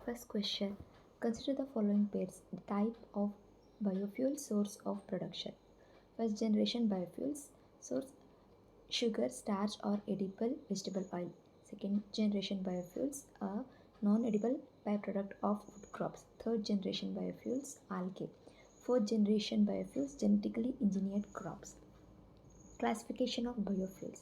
First question. Consider the following pairs. The type of biofuel source of production. First generation biofuels source sugar, starch or edible vegetable oil. Second generation biofuels a non-edible byproduct of food crops. Third generation biofuels algae. Fourth generation biofuels genetically engineered crops. Classification of biofuels.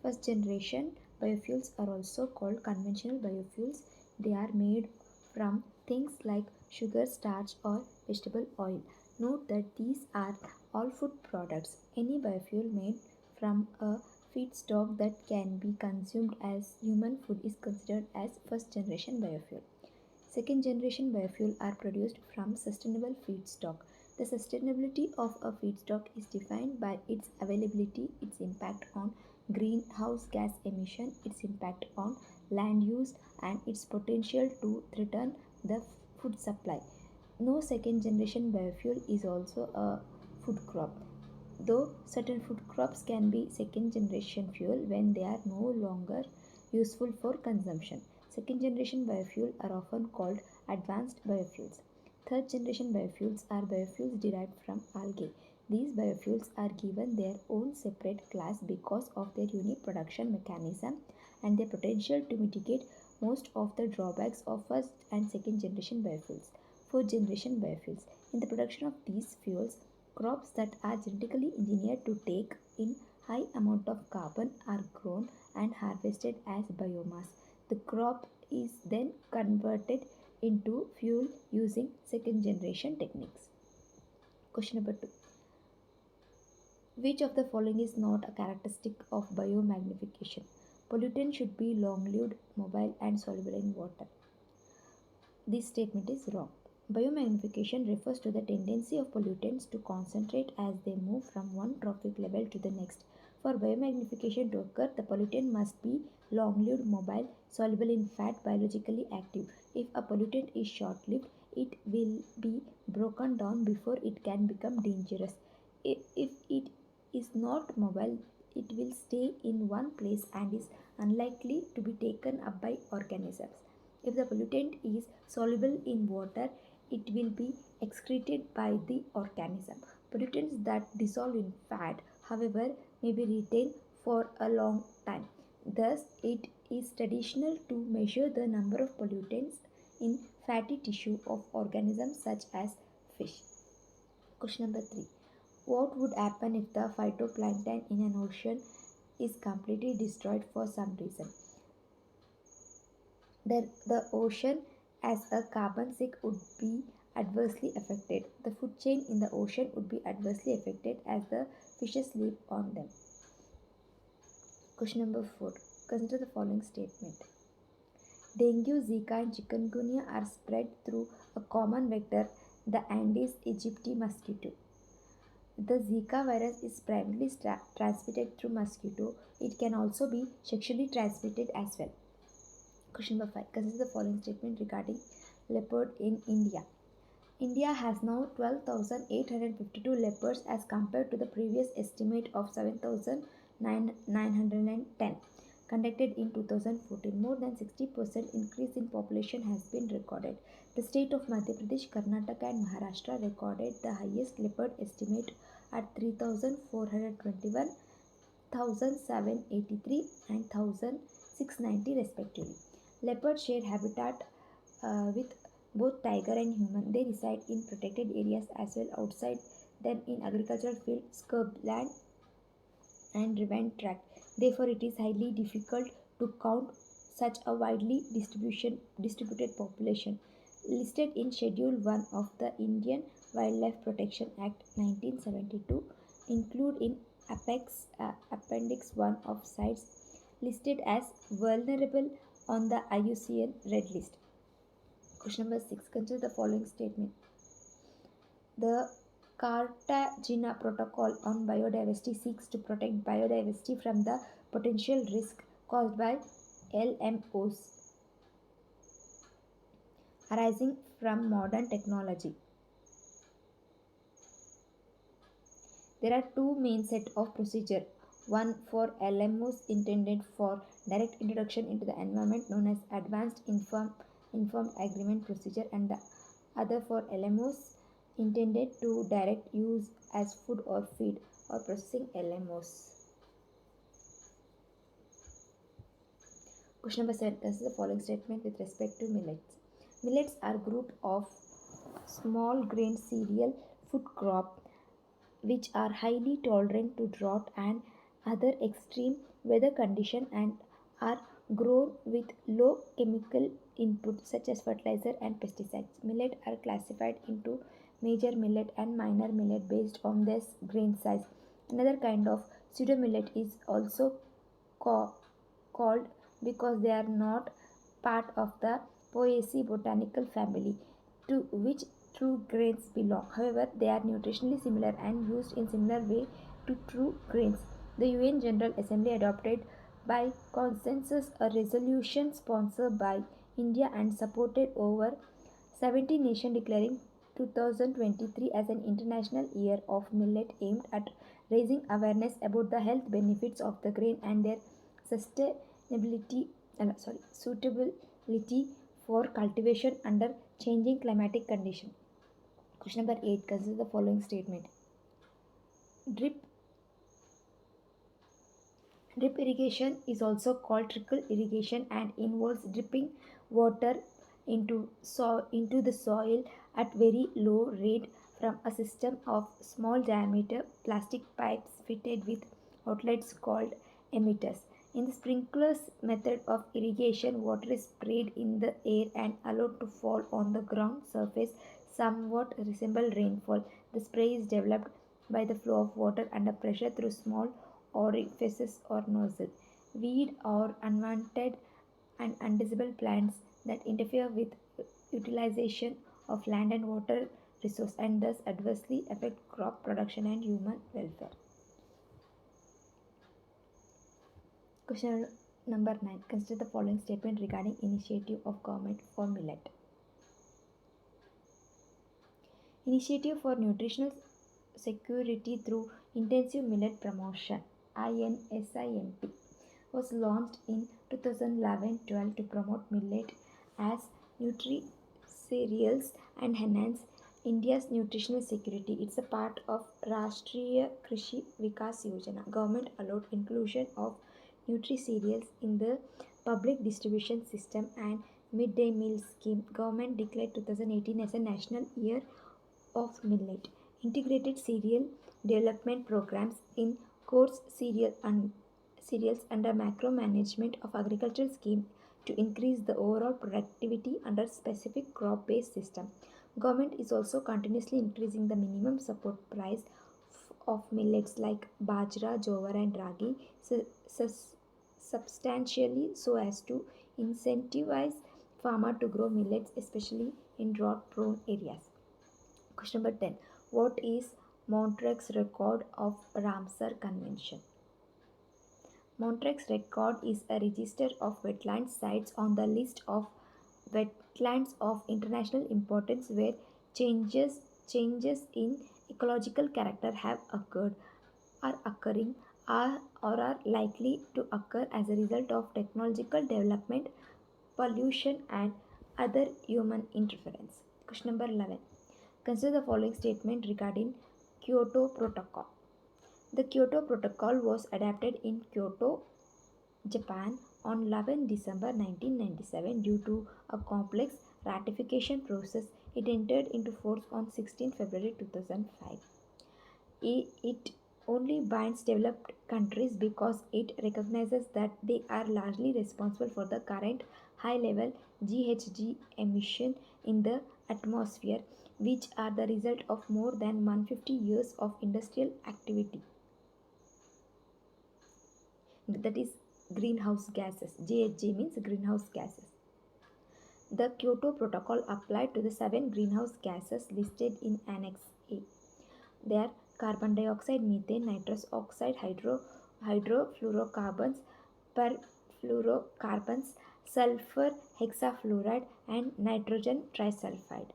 First generation biofuels are also called conventional biofuels. They are made from things like sugar, starch, or vegetable oil. Note that these are all food products. Any biofuel made from a feedstock that can be consumed as human food is considered as first generation biofuel. Second generation biofuel are produced from sustainable feedstock. The sustainability of a feedstock is defined by its availability, its impact on greenhouse gas emission, its impact on land use, and its potential to threaten the food supply. No second generation biofuel is also a food crop, though certain food crops can be second generation fuel when they are no longer useful for consumption. Second generation biofuels are often called advanced biofuels. Third generation biofuels are biofuels derived from algae. These biofuels are given their own separate class because of their unique production mechanism and their potential to mitigate most of the drawbacks of first and second generation biofuels. Fourth generation biofuels. In the production of these fuels, crops that are genetically engineered to take in high amount of carbon are grown and harvested as biomass. The crop is then converted into fuel using second generation techniques. Question number 2. Which of the following is not a characteristic of biomagnification? Pollutant should be long lived, mobile, and soluble in water. This statement is wrong. Biomagnification refers to the tendency of pollutants to concentrate as they move from one trophic level to the next. For biomagnification to occur, the pollutant must be long lived, mobile, soluble in fat, biologically active. If a pollutant is short lived, it will be broken down before it can become dangerous. If it is not mobile, it will stay in one place and is unlikely to be taken up by organisms. If the pollutant is soluble in water, it will be excreted by the organism. Pollutants that dissolve in fat, however, may be retained for a long time. Thus, it is traditional to measure the number of pollutants in fatty tissue of organisms such as fish. Question number 3. What would happen if the phytoplankton in an ocean is completely destroyed for some reason? The ocean as a carbon sink would be adversely affected. The food chain in the ocean would be adversely affected as the fishes live on them. Question number 4. Consider the following statement. Dengue, Zika, and chikungunya are spread through a common vector, the Aedes aegypti mosquito. The Zika virus is primarily transmitted through mosquito. It can also be sexually transmitted as well. Question number 5. Consider the following statement regarding leopard in India. India has now 12,852 leopards as compared to the previous estimate of 7,910 conducted in 2014. More than 60% increase in population has been recorded. The state of Madhya Pradesh, Karnataka and Maharashtra recorded the highest leopard estimate at 3,421, 1,783 and 1,690 respectively. Leopards share habitat with both tiger and human. They reside in protected areas as well outside them in agricultural fields, scrubland and ravine tract. Therefore, it is highly difficult to count such a widely distributed population. Listed in Schedule 1 of the Indian Wildlife Protection Act 1972, include in Appendix 1 of sites listed as vulnerable on the IUCN Red List. Question number 6. Consider the following statement. The Cartagena Protocol on Biodiversity seeks to protect biodiversity from the potential risk caused by LMOs arising from modern technology. There are two main set of procedure. One for LMOs intended for direct introduction into the environment known as Advanced informed agreement procedure, and the other for LMOs intended to direct use as food or feed or processing LMOs. Question number 7. Consider the following statement with respect to millets. Millets are group of small grain cereal food crop which are highly tolerant to drought and other extreme weather conditions and are grown with low chemical input such as fertilizer and pesticides. Millet are classified into major millet and minor millet based on their grain size. Another kind of pseudo millet is also ca- called because they are not part of the Poaceae botanical family to which true grains belong. However, they are nutritionally similar and used in similar way to true grains. The UN General Assembly adopted by consensus a resolution sponsored by India and supported over 70 nations declaring 2023 as an international year of millet aimed at raising awareness about the health benefits of the grain and their sustainability suitability for cultivation under changing climatic conditions. Question number 8. Consider the following statement. Drip Drip irrigation is also called trickle irrigation and involves dripping water into the soil at very low rate from a system of small diameter plastic pipes fitted with outlets called emitters. In the sprinklers method of irrigation, water is sprayed in the air and allowed to fall on the ground surface somewhat resemble rainfall. The spray is developed by the flow of water under pressure through small orifices or nozzle. Weed or unwanted and undesirable plants that interfere with utilization of land and water resource and thus adversely affect crop production and human welfare. Question number 9. Consider the following statement regarding initiative of government for millet. Initiative for nutritional security through intensive millet promotion INSIMP was launched in 2011-12 to promote millet as nutri cereals and enhance India's nutritional security. It's a part of Rashtriya Krishi Vikas Yojana. Government allowed inclusion of nutri cereals in the public distribution system and midday meal scheme. Government declared 2018 as a national year of millet. Integrated cereal development programs in coarse cereals under macro management of agricultural scheme to increase the overall productivity under specific crop based system. Government is also continuously increasing the minimum support price of millets like bajra, jowar and ragi substantially so as to incentivize farmer to grow millets especially in drought prone areas. Question number 10. What is Montreux's record of Ramsar Convention? Montreux's record is a register of wetland sites on the list of wetlands of international importance where changes in ecological character have occurred, are occurring, or are likely to occur as a result of technological development, pollution, and other human interference. Question number 11. Consider the following statement regarding Kyoto Protocol. The Kyoto Protocol was adopted in Kyoto, Japan on 11 December 1997 due to a complex ratification process. It entered into force on 16 February 2005. It only binds developed countries because it recognizes that they are largely responsible for the current high level GHG emission in the atmosphere, which are the result of more than 150 years of industrial activity. That is greenhouse gases. GHG means greenhouse gases. The Kyoto Protocol applied to the 7 greenhouse gases listed in Annex A. They are carbon dioxide, methane, nitrous oxide, hydrofluorocarbons, perfluorocarbons, sulfur hexafluoride, and nitrogen trifluoride.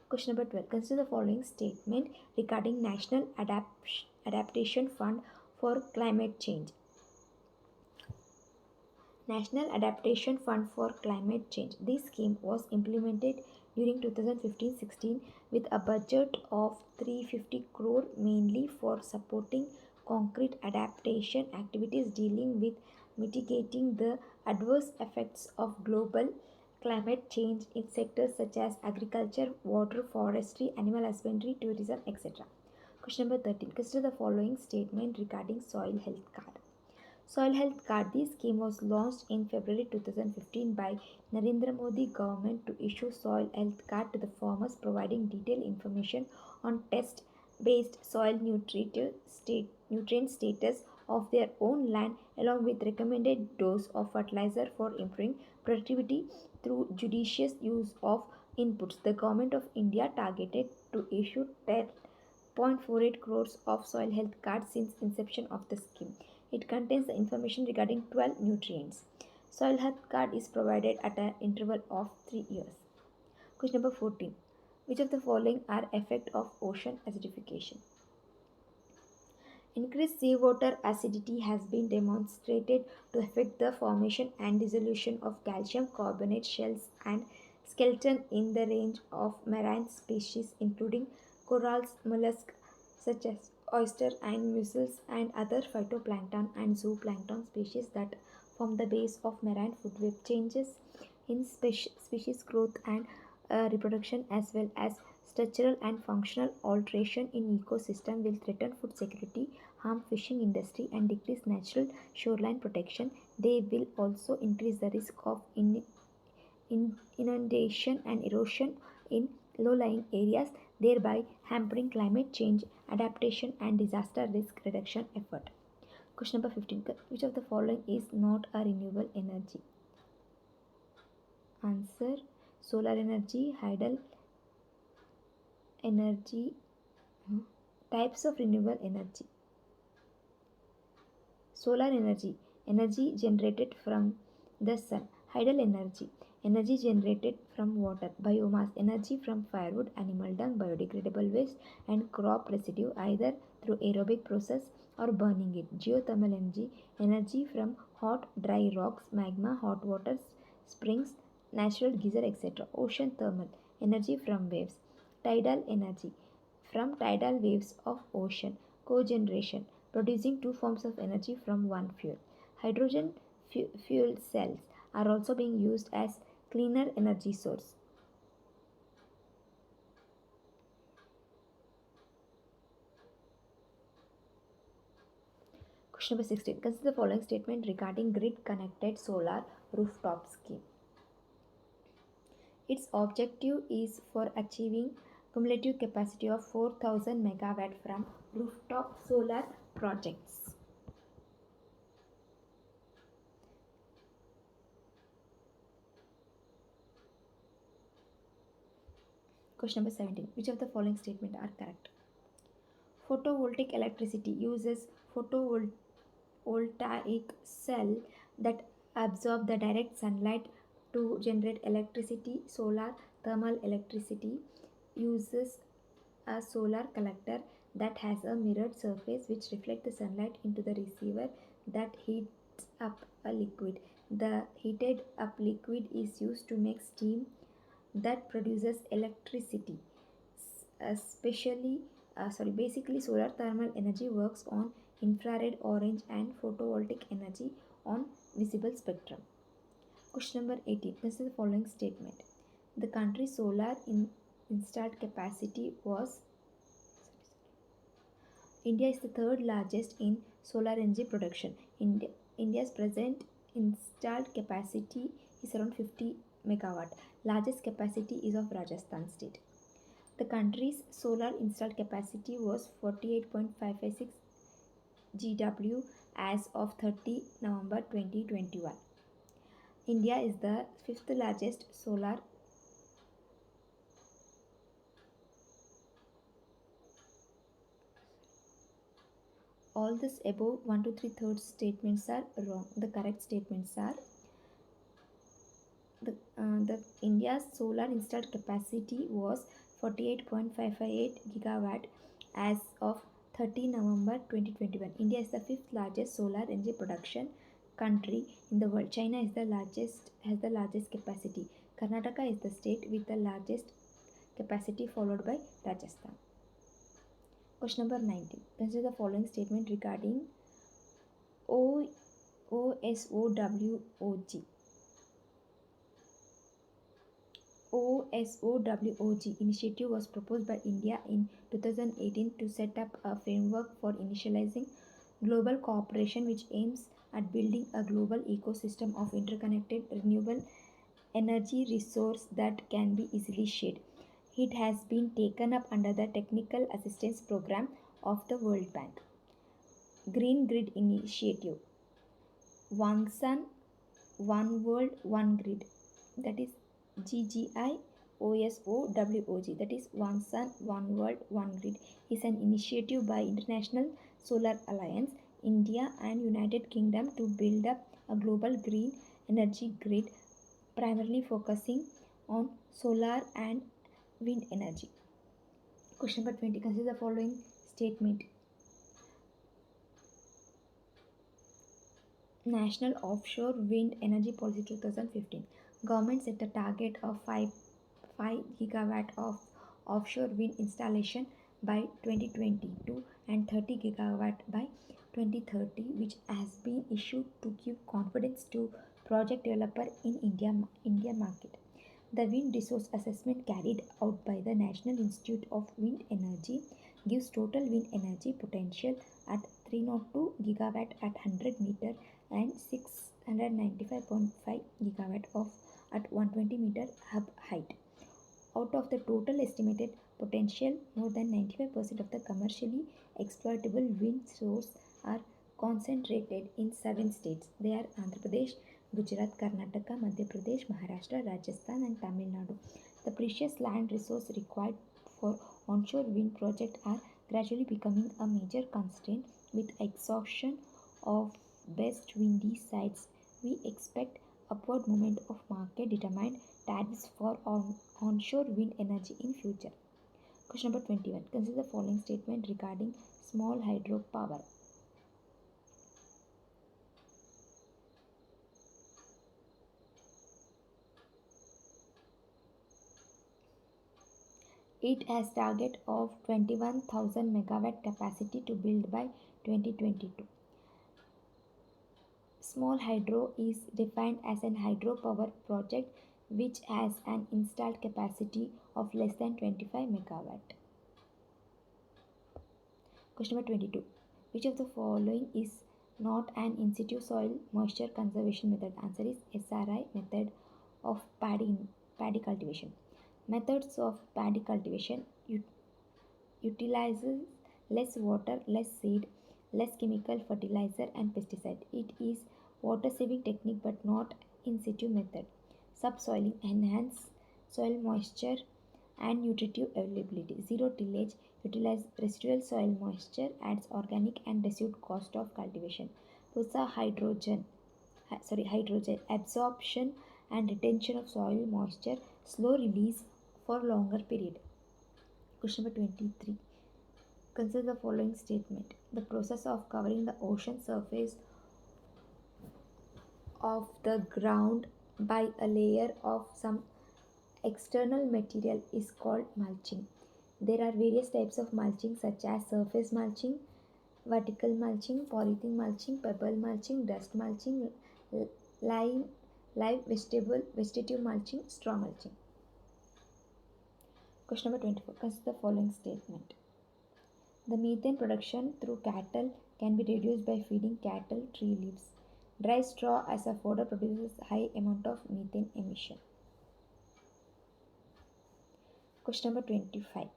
Question number 12. Consider the following statement regarding National Adaptation Fund for Climate Change. National Adaptation Fund for Climate Change. This scheme was implemented during 2015-16 with a budget of 350 crore mainly for supporting concrete adaptation activities dealing with mitigating the adverse effects of global climate change in sectors such as agriculture, water, forestry, animal husbandry, tourism, etc. Question number 13. Consider the following statement regarding soil health card. Soil Health Card. This scheme was launched in February 2015 by Narendra Modi government to issue soil health card to the farmers, providing detailed information on test-based soil nutrient status of their own land, along with recommended dose of fertilizer for improving productivity through judicious use of inputs. The government of India targeted to issue 10.48 crores of soil health cards since inception of the scheme. It contains the information regarding 12 nutrients. Soil health card is provided at an interval of 3 years. Question number 14. Which of the following are effect of ocean acidification? Increased seawater acidity has been demonstrated to affect the formation and dissolution of calcium carbonate shells and skeleton in the range of marine species including corals, mollusks such as oyster and mussels and other phytoplankton and zooplankton species that form the base of marine food web. Changes in species growth and reproduction as well as structural and functional alteration in ecosystem will threaten food security, harm fishing industry and decrease natural shoreline protection. They will also increase the risk of inundation and erosion in low-lying areas, thereby hampering climate change adaptation and disaster risk reduction effort. Question number 15. Which of the following is not a renewable energy? Answer: solar energy, hydel energy. Types of renewable energy. Solar energy, energy generated from the sun. Hydel energy, energy generated from water. Biomass, energy from firewood, animal dung, biodegradable waste, and crop residue either through aerobic process or burning it. Geothermal energy, energy from hot, dry rocks, magma, hot water, springs, natural geyser, etc. Ocean thermal, energy from waves. Tidal energy, from tidal waves of ocean. Cogeneration, producing two forms of energy from one fuel. Hydrogen fuel cells are also being used as cleaner energy source. Question number 16. Consider the following statement regarding grid connected solar rooftop scheme. Its objective is for achieving cumulative capacity of 4000 megawatt from rooftop solar projects. Question number 17. Which of the following statements are correct? Photovoltaic electricity uses photovoltaic cell that absorb the direct sunlight to generate electricity. Solar thermal electricity uses a solar collector that has a mirrored surface which reflects the sunlight into the receiver that heats up a liquid. The heated up liquid is used to make steam that produces electricity. Basically, solar thermal energy works on infrared, orange, and photovoltaic energy on visible spectrum. Question number 18. Consider the following statement. The country's installed capacity was. India is the third largest in solar energy production. India's present installed capacity is around 50 megawatt. Largest capacity is of Rajasthan state. The country's solar installed capacity was 48.556 GW as of 30 November 2021. India is the fifth largest solar all this above 1 to 3 thirds statements are wrong. The correct statements are the India's solar installed capacity was 48.558 gigawatt as of 30 November 2021. India is the fifth largest solar energy production country in the world. China is the largest has the largest capacity. Karnataka is the state with the largest capacity, followed by Rajasthan. Question number 19. Consider the following statement regarding O OSOWOG. OSOWOG initiative was proposed by India in 2018 to set up a framework for initializing global cooperation which aims at building a global ecosystem of interconnected renewable energy resource that can be easily shared. It has been taken up under the Technical Assistance Program of the World Bank. Green Grid Initiative. One Sun, One World, One Grid. That is GGIOSOWOG. That is One Sun, One World, One Grid is an initiative by International Solar Alliance, India and United Kingdom to build up a global green energy grid primarily focusing on solar and wind energy. Question number 20. Consider the following statement. National Offshore Wind Energy Policy 2015. Government set a target of 5 gigawatt of offshore wind installation by 2022 and 30 gigawatt by 2030, which has been issued to give confidence to project developer in India market. The wind resource assessment carried out by the National Institute of Wind Energy gives total wind energy potential at 302 gigawatt at 100 meter and 695.5 gigawatt of at 120 meter hub height. Out of the total estimated potential, more than 95% of the commercially exploitable wind sources are concentrated in 7 states. They are Andhra Pradesh, Gujarat, Karnataka, Madhya Pradesh, Maharashtra, Rajasthan and Tamil Nadu. The precious land resource required for onshore wind projects are gradually becoming a major constraint with exhaustion of best windy sites. We expect upward movement of market determined tariffs for onshore wind energy in future. Question number 21. Consider the following statement regarding small hydropower. It has target of 21,000 megawatt capacity to build by 2022. Small hydro is defined as an hydropower project which has an installed capacity of less than 25 megawatt. Question number 22. Which of the following is not an in situ soil moisture conservation method? Answer is SRI method of paddy cultivation. Methods of paddy cultivation utilizes less water, less seed, less chemical fertilizer and pesticide. It is water saving technique but not in situ method. Subsoiling enhance soil moisture and nutritive availability. Zero tillage utilize residual soil moisture, adds organic and reduced cost of cultivation. PUSA hydrogen absorption and retention of soil moisture, slow release for longer period. Question number 23. Consider the following statement. The process of covering the ocean surface of the ground by a layer of some external material is called mulching. There are various types of mulching such as surface mulching, vertical mulching, polythene mulching, pebble mulching, dust mulching, live vegetative mulching, straw mulching. Question number 24. Consider the following statement. The methane production through cattle can be reduced by feeding cattle tree leaves. Dry straw as a fodder produces high amount of methane emission. Question number 25.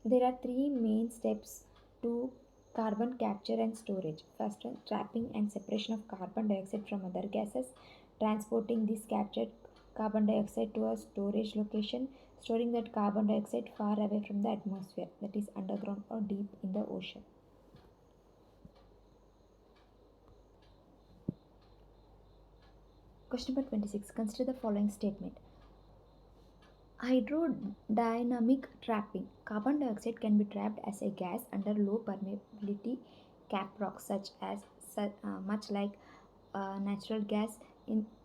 There are 3 main steps to carbon capture and storage. First one, trapping and separation of carbon dioxide from other gases, transporting this captured carbon dioxide to a storage location, storing that carbon dioxide far away from the atmosphere, that is underground or deep in the ocean. Question number 26. Consider the following statement. Hydrodynamic trapping. Carbon dioxide can be trapped as a gas under low permeability cap rocks, much like natural gas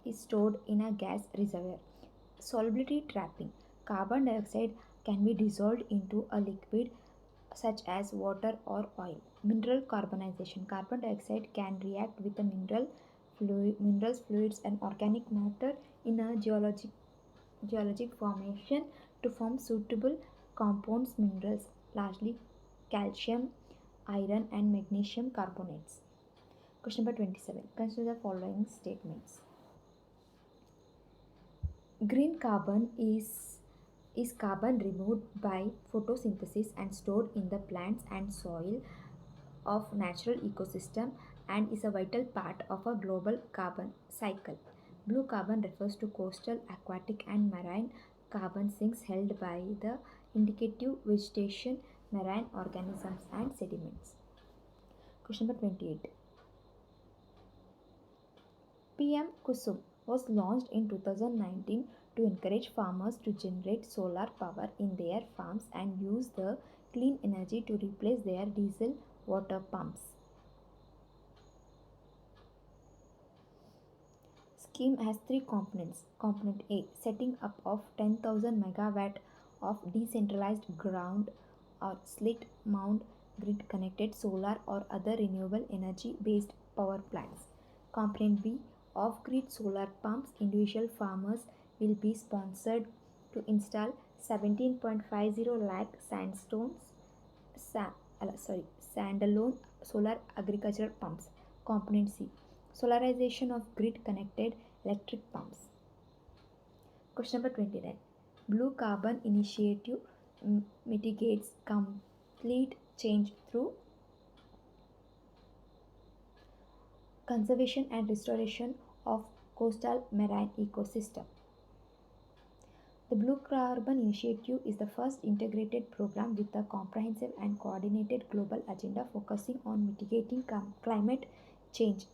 is stored in a gas reservoir. Solubility trapping. Carbon dioxide can be dissolved into a liquid such as water or oil. Mineral carbonization. Carbon dioxide can react with the minerals, fluids, and organic matter in a geologic formation to form suitable compounds minerals, largely calcium, iron, and magnesium carbonates. Question number 27. Consider the following statements. Green carbon is carbon removed by photosynthesis and stored in the plants and soil of natural ecosystem and is a vital part of a global carbon cycle. Blue carbon refers to coastal, aquatic and marine carbon sinks held by the indicative vegetation, marine organisms and sediments. Question number 28. PM Kusum was launched in 2019 to encourage farmers to generate solar power in their farms and use the clean energy to replace their diesel water pumps. Scheme has three components. Component A, setting up of 10,000 megawatt of decentralized ground or slit mount grid connected solar or other renewable energy based power plants. Component B, off grid solar pumps. Individual farmers will be sponsored to install 17.50 lakh standalone solar agricultural pumps. Component C, solarization of grid connected electric pumps. Question number 29. Blue Carbon Initiative mitigates complete change through conservation and restoration of coastal marine ecosystem. The Blue Carbon Initiative is the first integrated program with a comprehensive and coordinated global agenda focusing on mitigating climate change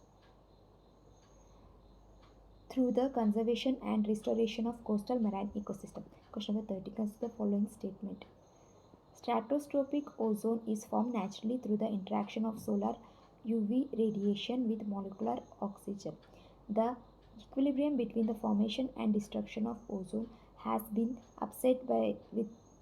through the conservation and restoration of coastal marine ecosystem. Question number 30. Consider the following statement. Stratostropic ozone is formed naturally through the interaction of solar UV radiation with molecular oxygen. The equilibrium between the formation and destruction of ozone has been upset by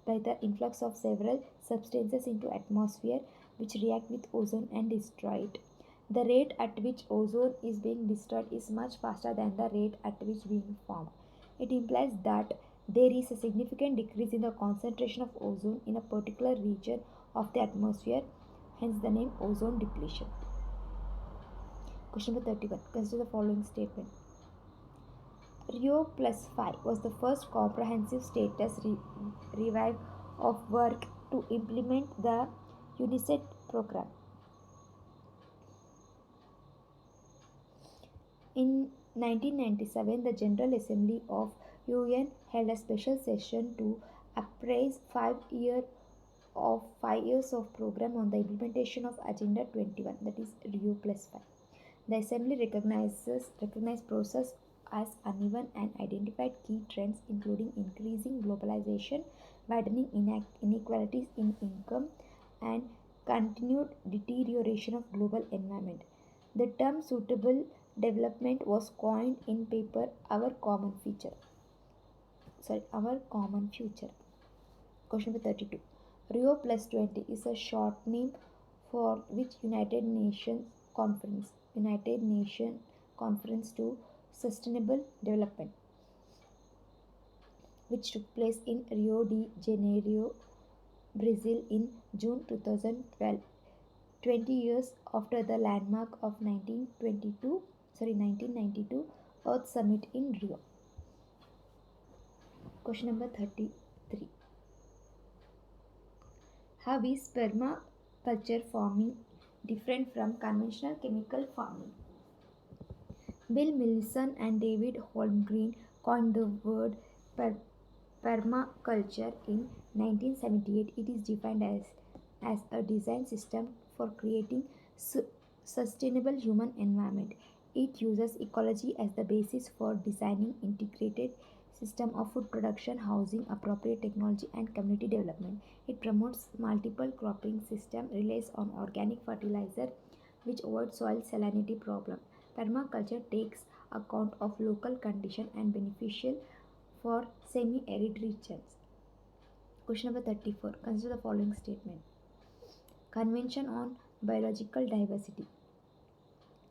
the influx of several substances into atmosphere which react with ozone and destroy it. The rate at which ozone is being destroyed is much faster than the rate at which being formed. It implies that there is a significant decrease in the concentration of ozone in a particular region of the atmosphere, hence the name ozone depletion. Question number 31. Consider the following statement. Rio Plus 5 was the first comprehensive status review of work to implement the UNICEF program. In 1997, the General Assembly of UN held a special session to appraise 5 years of program on the implementation of Agenda 21, that is Rio Plus 5. The Assembly recognized process as uneven and identified key trends including increasing globalization, widening inequalities in income, and continued deterioration of global environment. The term suitable development was coined in paper Our Common Future. Question number 32. Rio Plus 20 is a short name for which United Nations Conference to Sustainable Development, which took place in Rio de Janeiro, Brazil in June 2012, 20 years after the landmark of 1992 Earth Summit in Rio. Question number 33. How is permaculture farming different from conventional chemical farming? Bill Millison and David Holmgreen coined the word permaculture in 1978. It is defined as a design system for creating sustainable human environment. It uses ecology as the basis for designing integrated system of food production, housing, appropriate technology, and community development. It promotes multiple cropping system, relies on organic fertilizer, which avoids soil salinity problem. Permaculture takes account of local condition and beneficial for semi-arid regions. Question number 34. Consider the following statement. Convention on Biological Diversity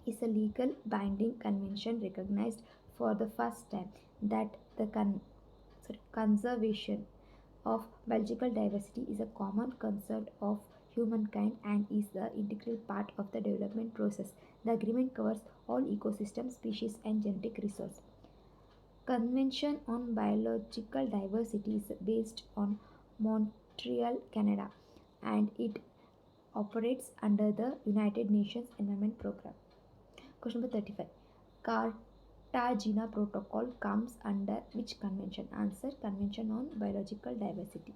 is a legal binding convention recognized for the first time that the conservation of biological diversity is a common concern of humankind and is the integral part of the development process. The agreement covers all ecosystem, species, and genetic resources. Convention on Biological Diversity is based on Montreal, Canada, and it operates under the United Nations Environment Program. Question number 35. Cartagena Protocol comes under which convention? Answer: Convention on Biological Diversity.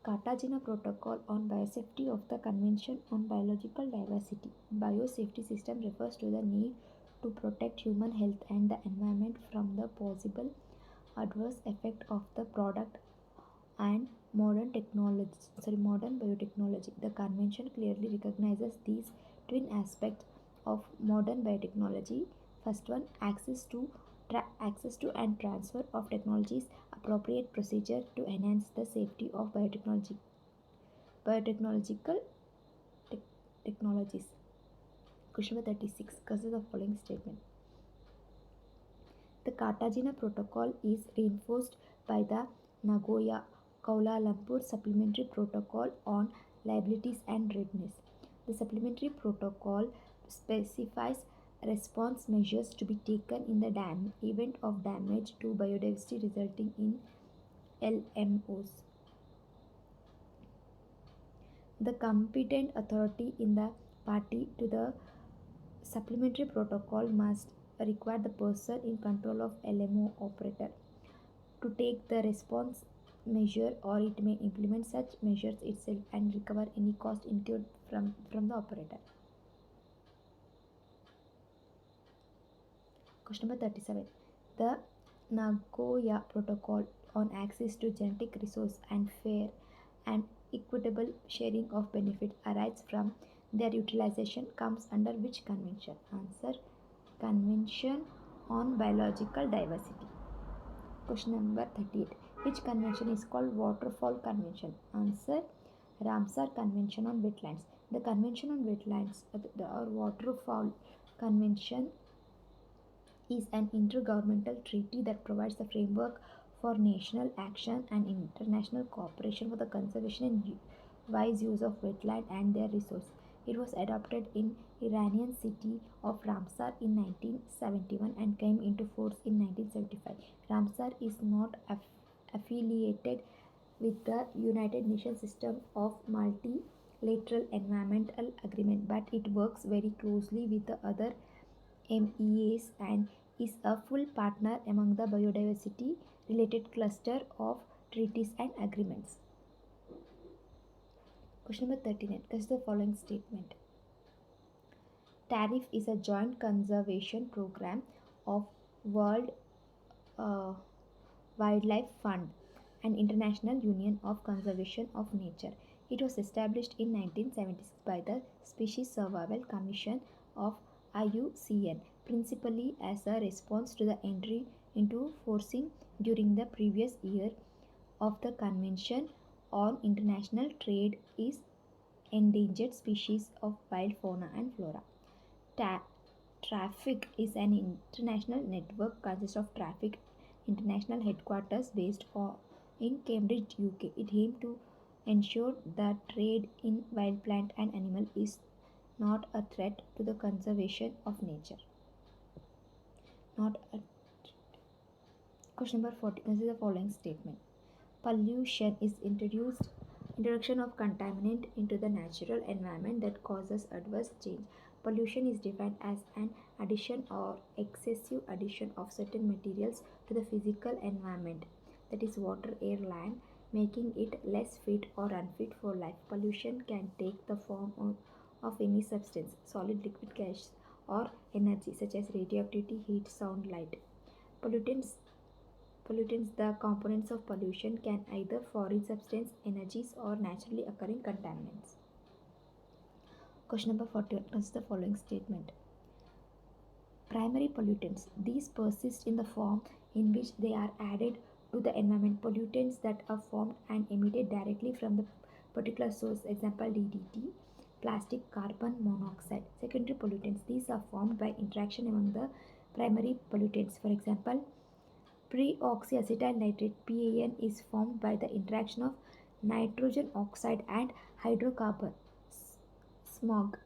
Cartagena Protocol on Biosafety of the Convention on Biological Diversity. Biosafety system refers to the need to protect human health and the environment from the possible adverse effect of the product and modern biotechnology. The convention clearly recognizes these twin aspects of modern biotechnology. First one, access to and transfer of technologies, appropriate procedure to enhance the safety of biotechnological technologies. Question number 36. Consider the following statement. The Cartagena Protocol is reinforced by the Nagoya Kuala Lumpur Supplementary Protocol on Liabilities and Readiness. The supplementary protocol specifies response measures to be taken in the event of damage to biodiversity resulting in LMOs. The competent authority in the party to the supplementary protocol must require the person in control of LMO operator to take the response measure, or it may implement such measures itself and recover any cost incurred from the operator. Question number 37. The Nagoya Protocol on access to genetic resource and fair and equitable sharing of benefits arise from their utilization comes under which convention? Answer: Convention on Biological Diversity. Question number 38. Which convention is called Waterfall Convention? Answer: Ramsar Convention on Wetlands. The Convention on Wetlands or Waterfall Convention is an intergovernmental treaty that provides the framework for national action and international cooperation for the conservation and wise use of wetland and their resources. It was adopted in Iranian city of Ramsar in 1971 and came into force in 1975. Ramsar is not affiliated with the United Nations system of multilateral environmental agreement, but it works very closely with the other MEAs and is a full partner among the biodiversity related cluster of treaties and agreements. Question number 39. Consider the following statement. TARIF is a joint conservation program of World Wildlife Fund and International Union of Conservation of Nature. It was established in 1976 by the Species Survival Commission of IUCN, principally as a response to the entry into forcing during the previous year of the Convention on International Trade in Endangered Species of Wild Fauna and Flora. Traffic is an international network consist of Traffic International headquarters based in Cambridge, UK. It aims to ensure that trade in wild plant and animal is not a threat to the conservation of nature. Question number 40. Consider the following statement. Pollution is introduction of contaminant into the natural environment that causes adverse change. Pollution is defined as an addition or excessive addition of certain materials to the physical environment, that is water, air, land, making it less fit or unfit for life. Pollution can take the form of any substance, solid, liquid, gas, or energy such as radioactivity, heat, sound, light. Pollutants Pollutants, the components of pollution, can either foreign substance, energies, or naturally occurring contaminants. Question number 41 considers the following statement. Primary pollutants. These persist in the form in which they are added to the environment. Pollutants that are formed and emitted directly from the particular source. Example DDT, plastic, carbon monoxide. Secondary pollutants. These are formed by interaction among the primary pollutants. For example, pre-oxyacetyl nitrate PAN is formed by the interaction of nitrogen oxide and hydrocarbon. Smog.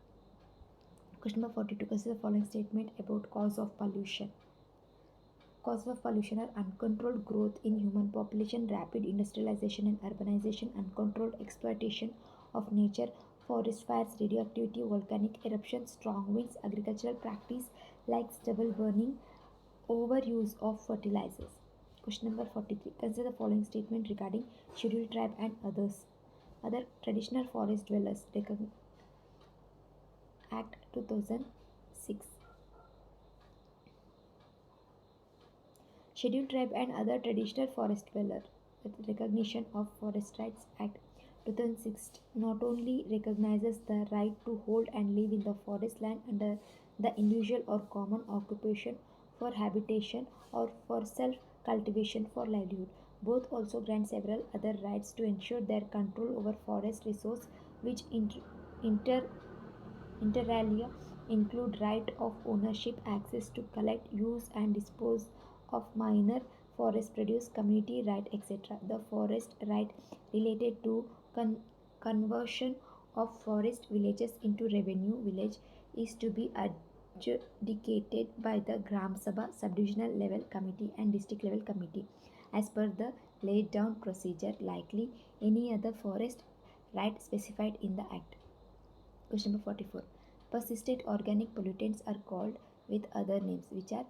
Question number 42. Consider the following statement about cause of pollution. Causes of pollution are uncontrolled growth in human population, rapid industrialization and urbanization, uncontrolled exploitation of nature, forest fires, radioactivity, volcanic eruptions, strong winds, agricultural practice like stubble burning, overuse of fertilizers. Question number 43. Consider the following statement regarding scheduled tribe and others. Other traditional forest dwellers. Act 2006. Scheduled tribe and other traditional forest dweller. The Recognition of Forest Rights Act 2006 not only recognizes the right to hold and live in the forest land under the individual or common occupation for habitation or for self cultivation for livelihood. Both also grant several other rights to ensure their control over forest resource, which inter Inter alia include right of ownership, access to collect, use and dispose of minor forest produce, community right, etc. The forest right related to conversion of forest villages into revenue village is to be adjudicated by the Gram Sabha, subdivisional level committee and district level committee as per the laid down procedure likely any other forest right specified in the act. Question number 44. Persistent organic pollutants are called with other names, which are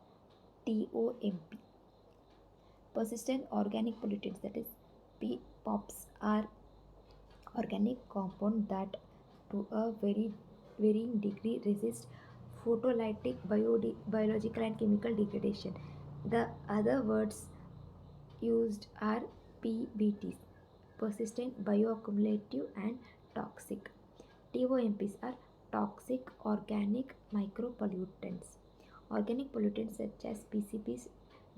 TOMP. Persistent organic pollutants, that is POPs, are organic compounds that to a very varying degree resist photolytic, biological and chemical degradation. The other words used are PBTs, persistent, bioaccumulative and toxic. TOMPs are toxic organic micropollutants. Organic pollutants such as PCBs,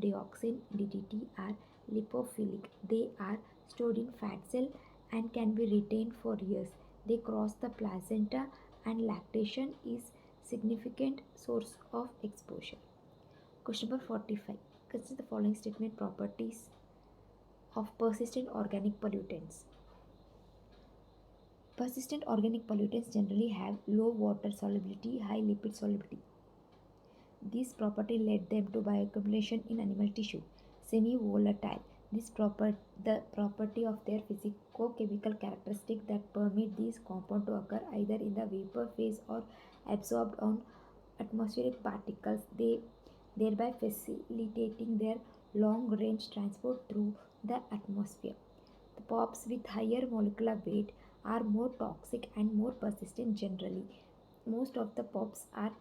dioxin, DDT are lipophilic. They are stored in fat cell and can be retained for years. They cross the placenta and lactation is significant source of exposure. Question number 45. Consider the following statement properties of persistent organic pollutants. Persistent organic pollutants generally have low water solubility, high lipid solubility. This property led them to bioaccumulation in animal tissue. Semi-volatile. The property of their physico-chemical characteristic that permit these compounds to occur either in the vapor phase or absorbed on atmospheric particles, thereby facilitating their long-range transport through the atmosphere. The POPs with higher molecular weight are more toxic and more persistent generally. Most of the POPs are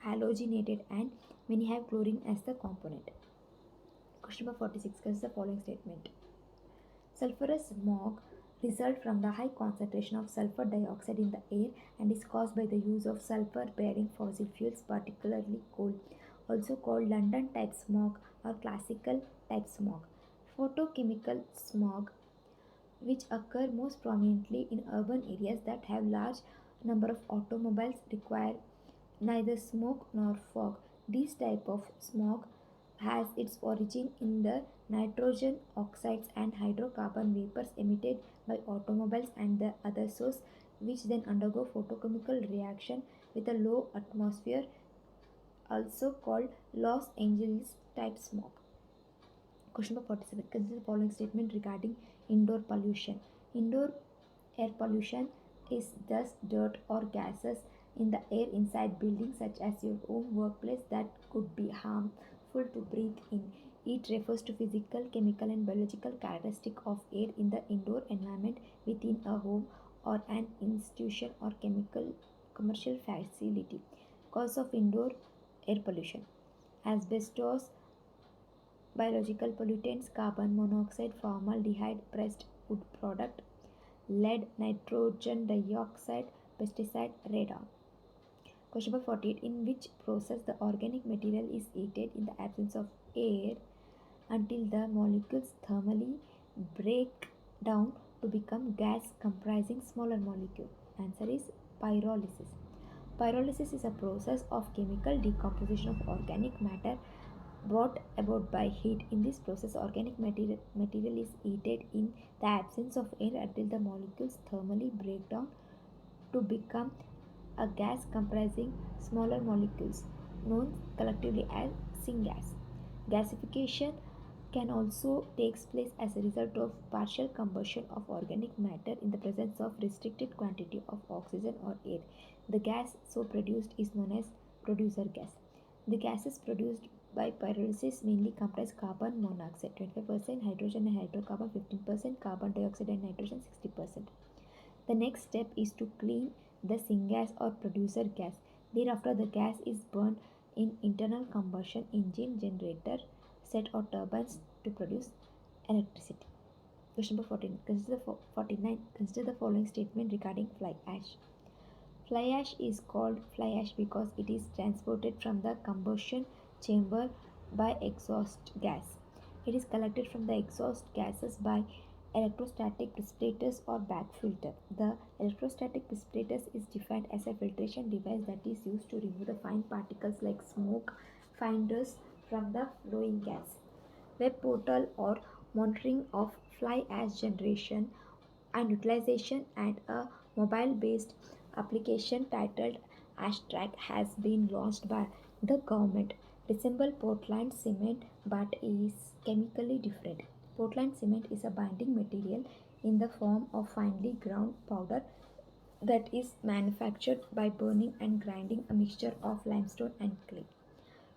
halogenated and many have chlorine as the component. Question number 46 considers the following statement. Sulfurous smog results from the high concentration of sulfur dioxide in the air and is caused by the use of sulfur bearing fossil fuels, particularly coal, also called London type smog or classical type smog. Photochemical smog, which occur most prominently in urban areas that have large number of automobiles, require neither smoke nor fog. This type of smog has its origin in the nitrogen oxides and hydrocarbon vapors emitted by automobiles and the other source, which then undergo photochemical reaction with a low atmosphere, also called Los Angeles type smog. Question number 47. Consider the following statement regarding indoor pollution. Indoor air pollution is dust, dirt, or gases in the air inside buildings such as your home, workplace that could be harmful to breathe in. It refers to physical, chemical, and biological characteristic of air in the indoor environment within a home or an institution or commercial facility. Cause of indoor air pollution: asbestos, biological pollutants, carbon monoxide, formaldehyde, pressed wood product, lead, nitrogen dioxide, pesticide, radon. Question number 48. In which process the organic material is heated in the absence of air until the molecules thermally break down to become gas comprising smaller molecule? Answer is pyrolysis. Pyrolysis is a process of chemical decomposition of organic matter brought about by heat. In this process, organic material is heated in the absence of air until the molecules thermally break down to become a gas comprising smaller molecules, known collectively as syngas. Gasification can also take place as a result of partial combustion of organic matter in the presence of restricted quantity of oxygen or air. The gas so produced is known as producer gas. The gases produced by pyrolysis mainly comprise carbon monoxide 25%, hydrogen and hydrocarbon 15%, carbon dioxide and nitrogen 60%. The next step is to clean the syngas or producer gas. Thereafter, the gas is burned in internal combustion engine, generator, set or turbines to produce electricity. Question number 14. 49. Consider the following statement regarding fly ash. Fly ash is called fly ash because it is transported from the combustion chamber by exhaust gas. It is collected from the exhaust gases by electrostatic precipitators or bag filter. The electrostatic precipitators is defined as a filtration device that is used to remove the fine particles like smoke, fine dust from the flowing gas. Web portal or monitoring of fly ash generation and utilization, and a mobile based application titled Ashtrack has been launched by the government. Resemble Portland cement but is chemically different. Portland cement is a binding material in the form of finely ground powder that is manufactured by burning and grinding a mixture of limestone and clay.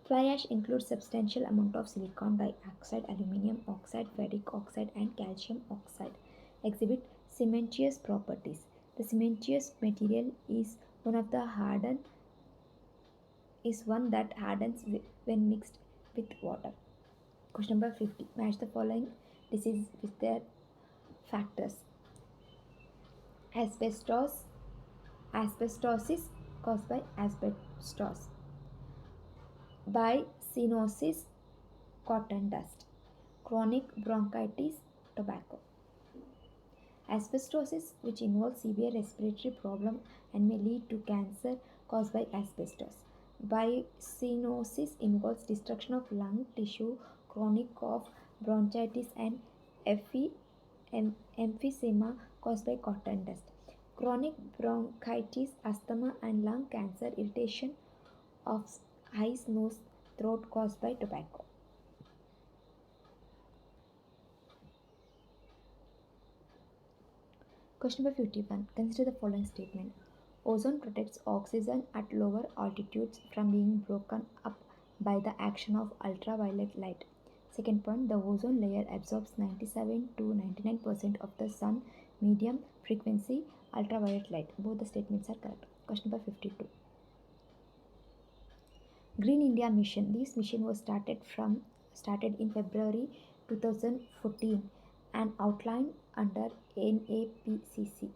Fly ash includes substantial amount of silicon dioxide, aluminum oxide, ferric oxide, and calcium oxide. Exhibit cementitious properties. The cementitious material is one that hardens when mixed with water. Question number 50. Match the following diseases with their factors. Asbestos. Asbestosis caused by asbestos. By cyanosis, cotton dust. Chronic bronchitis, tobacco. Asbestosis, which involves severe respiratory problem and may lead to cancer caused by asbestos. Byssinosis involves destruction of lung tissue, chronic cough, bronchitis, and emphysema caused by cotton dust. Chronic bronchitis, asthma, and lung cancer, irritation of eyes, nose, throat caused by tobacco. Question number 51. Consider the following statement. Ozone protects oxygen at lower altitudes from being broken up by the action of ultraviolet light. Second point, the ozone layer absorbs 97 to 99% of the sun medium frequency ultraviolet light. Both the statements are correct. Question number 52. Green India Mission. This mission was started in February 2014 and outlined under NAPCC.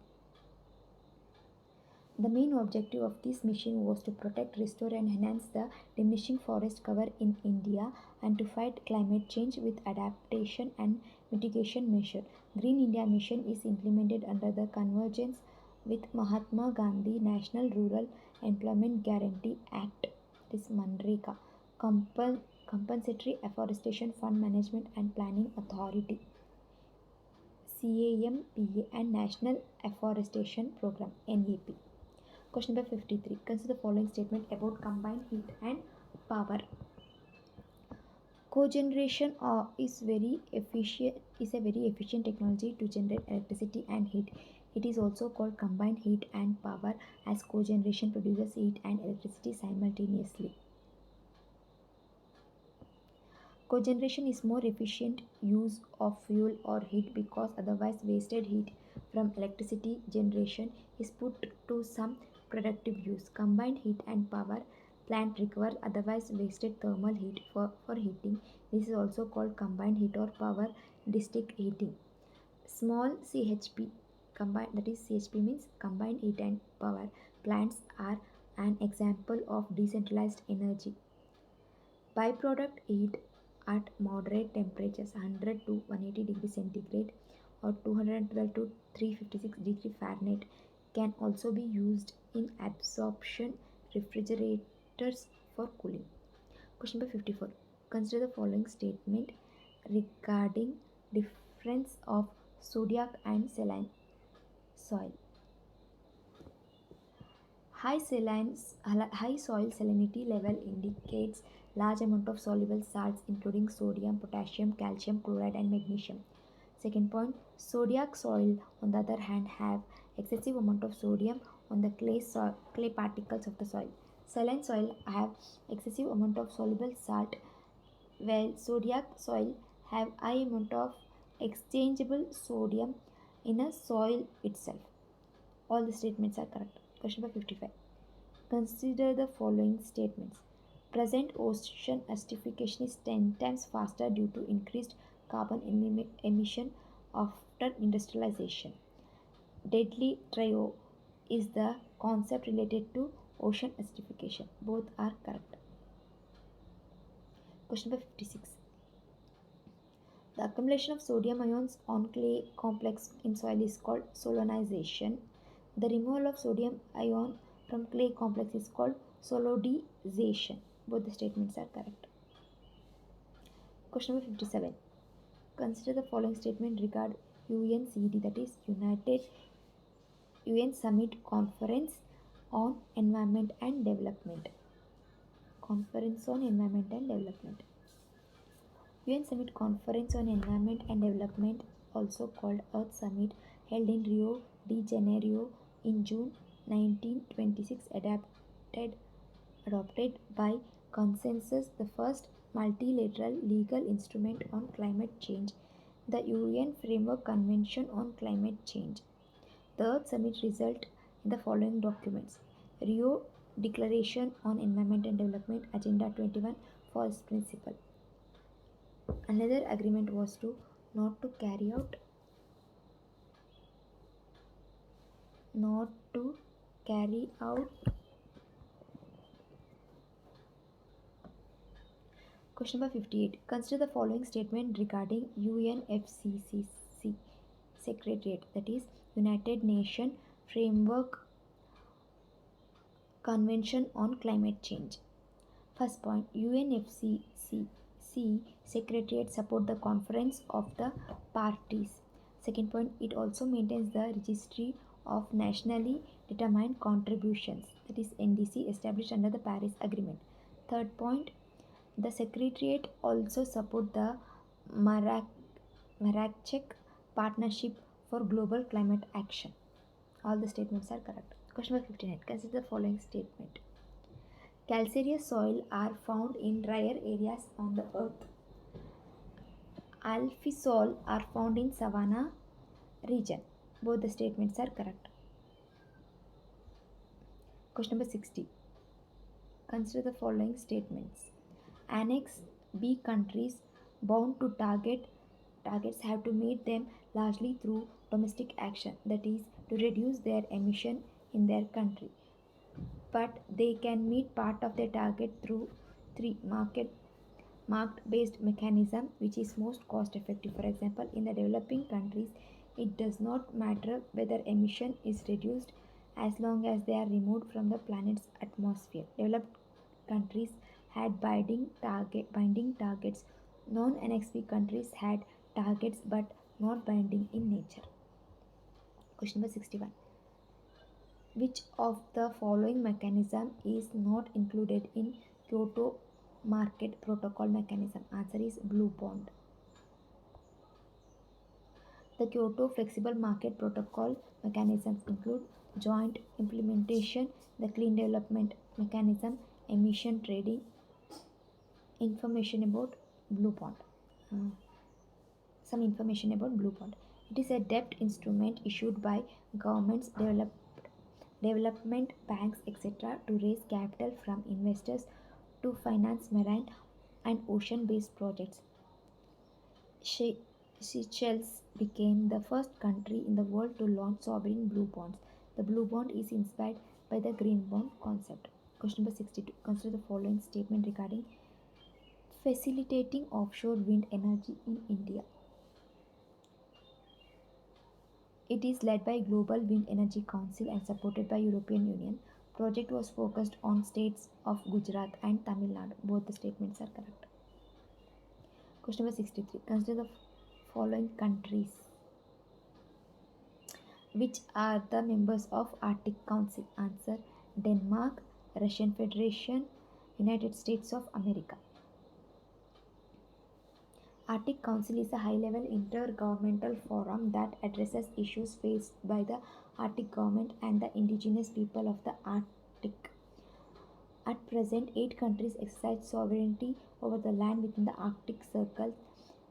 The main objective of this mission was to protect, restore, and enhance the diminishing forest cover in India and to fight climate change with adaptation and mitigation measures. Green India Mission is implemented under the convergence with Mahatma Gandhi National Rural Employment Guarantee Act, this MNREGA, Compensatory Afforestation Fund Management and Planning Authority, CAMPA, and National Afforestation Program, NAP. Question number 53. Consider the following statement about combined heat and power. Cogeneration is a very efficient technology to generate electricity and heat. It is also called combined heat and power as cogeneration produces heat and electricity simultaneously. Cogeneration is more efficient use of fuel or heat because otherwise wasted heat from electricity generation is put to some productive use. Combined heat and power plant recover otherwise wasted thermal heat for heating. This is also called combined heat or power district heating. Small CHP combined, that is CHP means combined heat and power plants, are an example of decentralized energy. Byproduct heat at moderate temperatures 100 to 180 degrees centigrade or 212 to 356 degree Fahrenheit can also be used in absorption refrigerators for cooling. Question number 54. Consider the following statement regarding difference of zodiac and saline soil. High soil salinity level indicates large amount of soluble salts including sodium, potassium, calcium, chloride and magnesium. Second point, zodiac soil on the other hand have excessive amount of sodium on the clay particles of the soil. Saline soil have excessive amount of soluble salt while zodiac soil have high amount of exchangeable sodium in a soil itself. All the statements are correct. Question number 55. Consider the following statements. Present ocean acidification is 10 times faster due to increased carbon emission after industrialization. Deadly trio is the concept related to ocean acidification. Both are correct. Question number 56. The accumulation of sodium ions on clay complex in soil is called solonization. The removal of sodium ion from clay complex is called solidization. Both the statements are correct. Question number 57. Consider the following statement regarding UNCD, that is United UN Summit Conference on Environment and Development. Conference on Environment and Development. UN Summit Conference on Environment and Development, also called Earth Summit, held in Rio de Janeiro in June 1926, adopted by consensus the first multilateral legal instrument on climate change, the UN Framework Convention on Climate Change. The Earth Summit resulted in the following documents: Rio Declaration on Environment and Development, Agenda 21, First Principle. Another agreement was to not to carry out Question number 58. Consider the following statement regarding UNFCCC Secretariat, that is United Nations Framework Convention on Climate Change. First point, UNFCCC Secretariat support the conference of the parties. Second point, it also maintains the registry of nationally determined contributions, that is NDC, established under the Paris Agreement. Third point, the Secretariat also support the Marrakech Partnership for Global Climate Action. All the statements are correct. Question number 59. Consider the following statement. Calcareous soil are found in drier areas on the earth. Alfisol are found in savanna region. Both the statements are correct. Question number 60. Consider the following statements. Annex B countries bound to targets have to meet them largely through domestic action, that is to reduce their emission in their country. But they can meet part of their target through 3 market based mechanism which is most cost effective. For example, in the developing countries, it does not matter whether emission is reduced as long as they are removed from the planet's atmosphere. Developed countries had binding targets. Non-NXP countries had targets but not binding in nature. Question number 61. Which of the following mechanism is not included in Kyoto Market Protocol mechanism? Answer is blue bond. The Kyoto Flexible Market Protocol mechanisms include joint implementation, the clean development mechanism, emission trading. Information about blue bond. Some information about blue bond. It is a debt instrument issued by governments development banks, etc., to raise capital from investors to finance marine and ocean based projects. She- Seychelles became the first country in the world to launch sovereign blue bonds. The blue bond is inspired by the green bond concept. Question number 62. Consider the following statement regarding facilitating offshore wind energy in India. It is led by Global Wind Energy Council and supported by European Union. Project was focused on states of Gujarat and Tamil Nadu. Both the statements are correct. Question number 63. Consider the following countries which are the members of Arctic Council. Answer: Denmark, Russian Federation, United States of America. Arctic Council is a high-level intergovernmental forum that addresses issues faced by the Arctic government and the indigenous people of the Arctic. At present, 8 countries exercise sovereignty over the land within the Arctic Circle.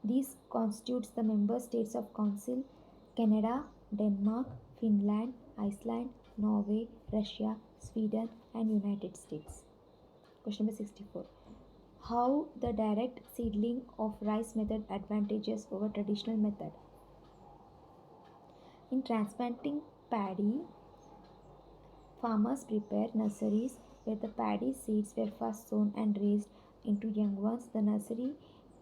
These constitutes the member states of Council: Canada, Denmark, Finland, Iceland, Norway, Russia, Sweden, and United States. Question number 64. How the direct seedling of rice method advantages over traditional method? In transplanting paddy, farmers prepare nurseries where the paddy seeds were first sown and raised into young ones. The nursery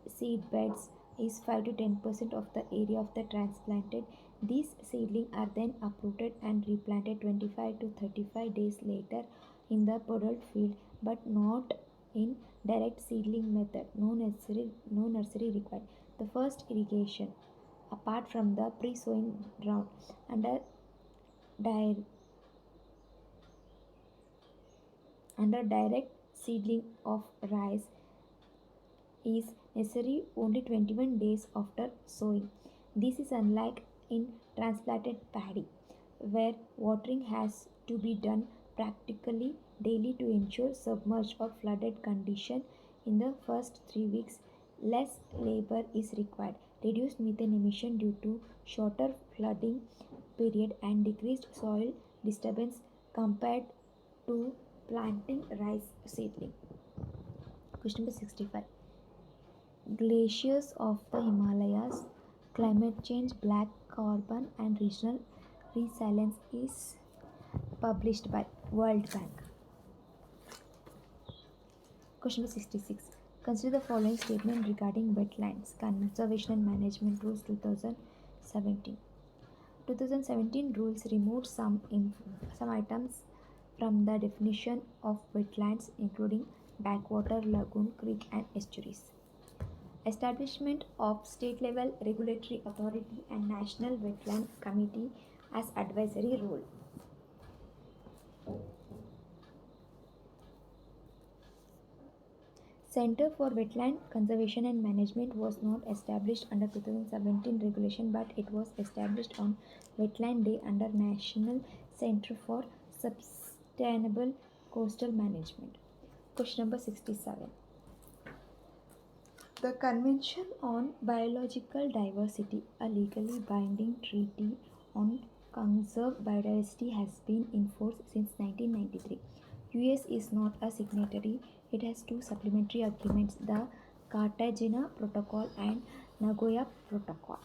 seed beds is 5 to 10% of the area of the transplanted. These seedlings are then uprooted and replanted 25 to 35 days later in the puddled field, but not in direct seedling method. No nursery required. The first irrigation, apart from the pre-sowing ground, under di- under direct seedling of rice is necessary only 21 days after sowing. This is unlike in transplanted paddy, where watering has to be done practically daily to ensure submerged or flooded condition in the first 3 weeks. Less labor is required. Reduced methane emission due to shorter flooding period and decreased soil disturbance compared to planting rice seedling. Question number 65. Glaciers of the Himalayas, climate change, black carbon, and regional resilience is published by World Bank. Question number 66. Consider the following statement regarding wetlands conservation and management rules 2017. 2017 rules removed some items from the definition of wetlands, including backwater, lagoon, creek, and estuaries. Establishment of state level regulatory authority and national wetland committee as advisory role. Center for Wetland Conservation and Management was not established under 2017 regulation, but it was established on Wetland Day under National Center for Sustainable Coastal Management. Question number 67. The Convention on Biological Diversity, a legally binding treaty on conserved biodiversity, has been in force since 1993. US is not a signatory. It has 2 supplementary agreements, the Cartagena Protocol and Nagoya Protocol.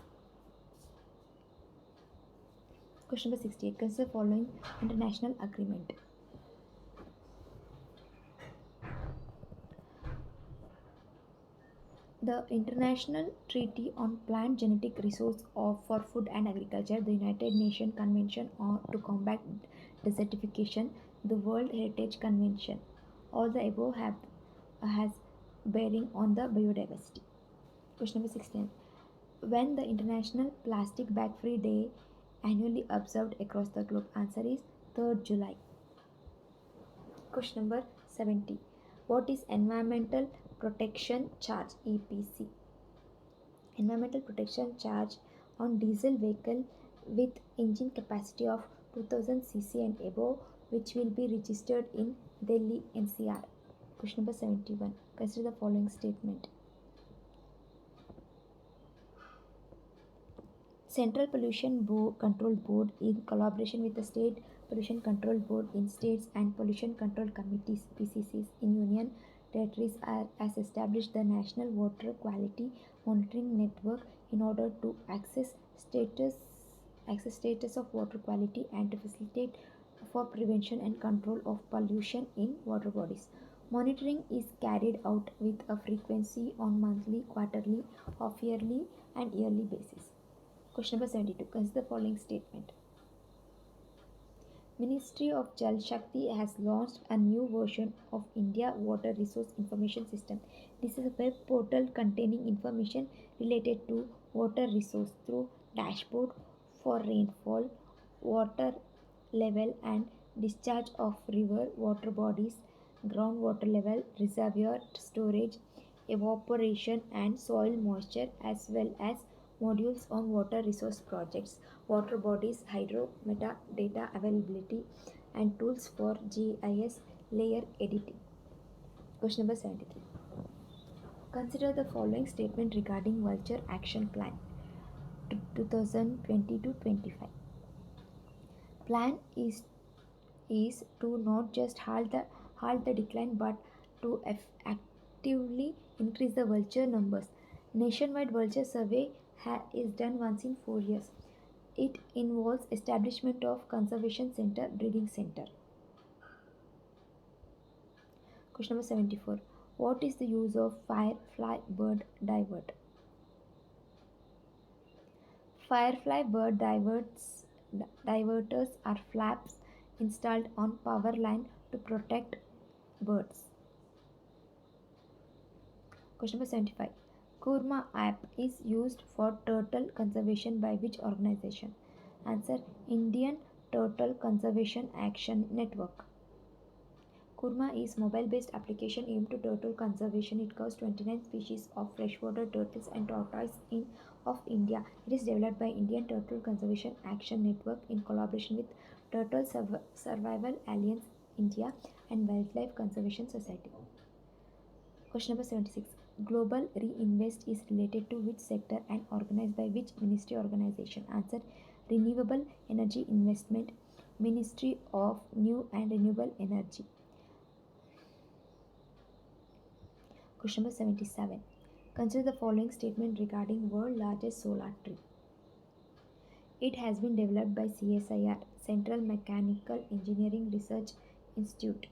Question number 68. Consider following international agreement. The International Treaty on Plant Genetic Resource for Food and Agriculture, the United Nations Convention to Combat Desertification, the World Heritage Convention. All the above has bearing on the biodiversity. Question number 16. When the International Plastic Bag Free Day annually observed across the globe? Answer is 3rd July. Question number 70. What is Environmental Protection Charge, EPC? Environmental Protection Charge on diesel vehicle with engine capacity of 2000 cc and above, which will be registered in Delhi NCR. Question number 71. Consider the following statement. Central Pollution Control Board, in collaboration with the state Pollution Control Board in states and Pollution Control Committees (PCCs) in union territories are as established the National Water Quality Monitoring Network in order to access status of water quality and to facilitate for prevention and control of pollution in water bodies. Monitoring is carried out with a frequency on monthly, quarterly, half-yearly, and yearly basis. Question number 72. Consider the following statement. Ministry of Jal Shakti has launched a new version of India Water Resource Information System. This is a web portal containing information related to water resource through dashboard for rainfall, water level and discharge of river water bodies, groundwater level, reservoir storage, evaporation and soil moisture as well as modules on water resource projects, water bodies, hydro metadata availability, and tools for GIS layer editing. Question number 73. Consider the following statement regarding Vulture Action Plan 2020 to 25. Plan is to not just halt the decline but to actively increase the vulture numbers. Nationwide vulture survey is done once in 4 years. It involves establishment of conservation center, breeding center. Question number 74. What is the use of firefly bird divert? Firefly bird diverters are flaps installed on power line to protect birds. Question number 75. Kurma app is used for turtle conservation by which organization? Answer: Indian Turtle Conservation Action Network. Kurma is mobile-based application aimed to turtle conservation. It covers 29 species of freshwater turtles and tortoise of India. It is developed by Indian Turtle Conservation Action Network in collaboration with Turtle Survival Alliance India and Wildlife Conservation Society. Question number 76. Global Reinvest is related to which sector and organized by which ministry organization? Answer: Renewable Energy Investment, Ministry of New and Renewable Energy. Question number 77. Consider the following statement regarding world largest solar tree. It has been developed by CSIR, Central Mechanical Engineering Research Institute.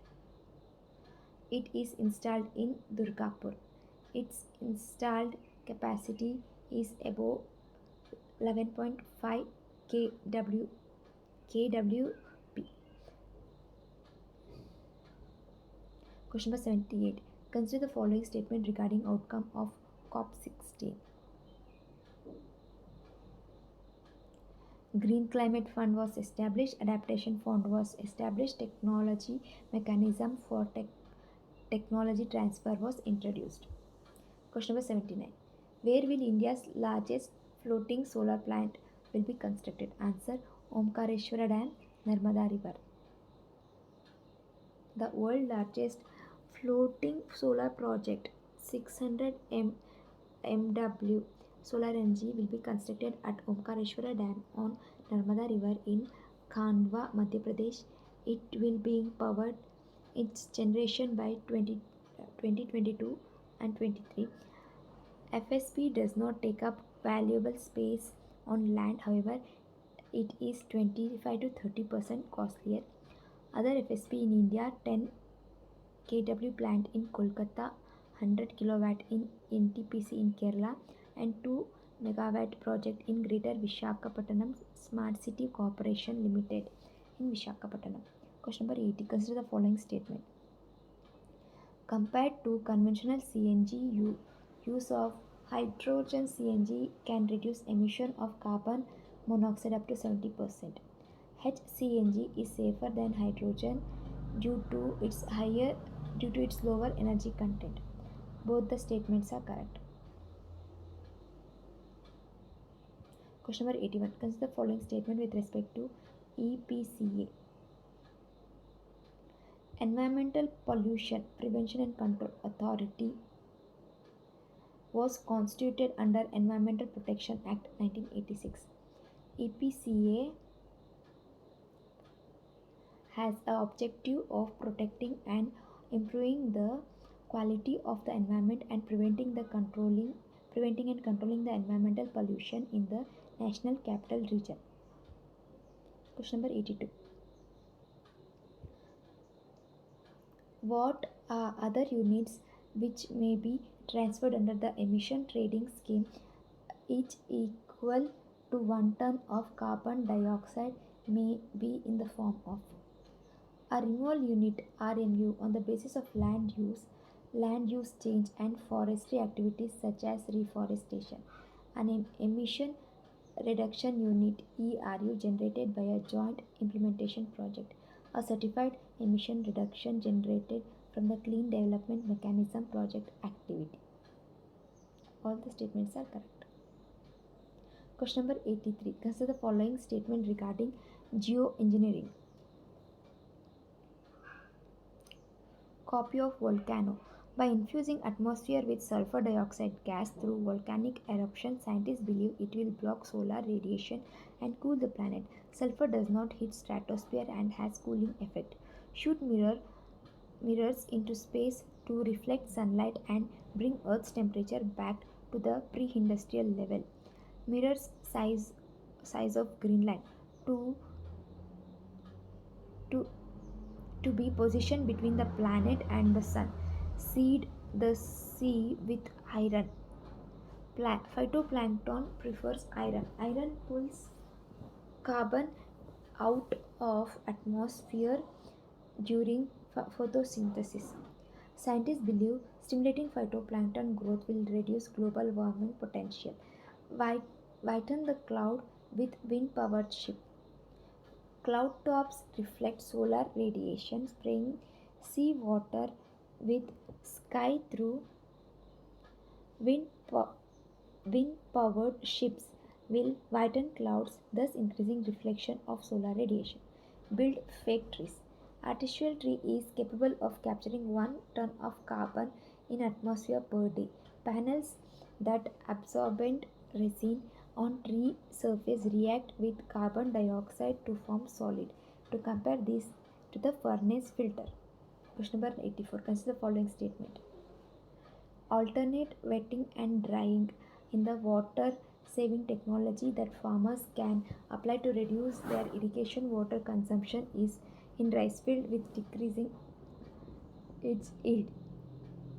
It is installed in Durgapur. Its installed capacity is above 11.5 kWp. Question number 78. Consider the following statement regarding outcome of COP16. Green Climate Fund was established, Adaptation Fund was established, technology mechanism for technology transfer was introduced. Question number 79. Where will India's largest floating solar plant will be constructed? Answer: Omkareshwara Dam, Narmada River. The world largest floating solar project 600 MW solar energy will be constructed at Omkareshwara Dam on Narmada River in Khandwa, Madhya Pradesh. It will be powered its generation by 2022 and 23. FSP does not take up valuable space on land, however, it is 25 to 30% costlier. Other FSP in India: 10 kW plant in Kolkata, 100 kW in NTPC in Kerala, and 2 MW project in Greater Visakhapatnam Smart City Corporation Limited in Visakhapatnam. Question number 80. Consider the following statement. Compared to conventional CNG, use of hydrogen CNG can reduce emission of carbon monoxide up to 70%. HCNG is safer than hydrogen due to its lower energy content. Both the statements are correct. Question number 81. Consider the following statement with respect to EPCA. Environmental Pollution Prevention and Control Authority was constituted under Environmental Protection Act 1986. EPCA has a objective of protecting and improving the quality of the environment and preventing and controlling the environmental pollution in the national capital region. Question number 82. What are other units which may be transferred under the emission trading scheme, each equal to 1 ton of carbon dioxide, may be in the form of a renewal unit RMU on the basis of land use change and forestry activities such as reforestation, and an emission reduction unit ERU generated by a joint implementation project, a certified emission reduction generated from the clean development mechanism project activity. All the statements are correct. Question number 83. Consider the following statement regarding geoengineering. Copy of volcano. By infusing atmosphere with sulfur dioxide gas through volcanic eruption, scientists believe it will block solar radiation and cool the planet. Sulfur does not hit stratosphere and has cooling effect. Shoot mirrors into space to reflect sunlight and bring Earth's temperature back to the pre-industrial level. Mirrors size of Greenland to to to be positioned between the planet and the sun. Seed the sea with iron. Phytoplankton prefers iron. Iron pulls carbon out of atmosphere during photosynthesis. Scientists believe stimulating phytoplankton growth will reduce global warming potential. Whiten the cloud with wind-powered ship. Cloud tops reflect solar radiation, spraying seawater with sky through wind powered ships will whiten clouds, thus increasing reflection of solar radiation. Build fake trees. Artificial tree is capable of capturing 1 ton of carbon in atmosphere per day. Panels that absorbent resin on tree surface react with carbon dioxide to form solid. To compare this to the furnace filter. Question number 84. Consider the following statement. Alternate wetting and drying in the water saving technology that farmers can apply to reduce their irrigation water consumption is in rice field with decreasing its yield.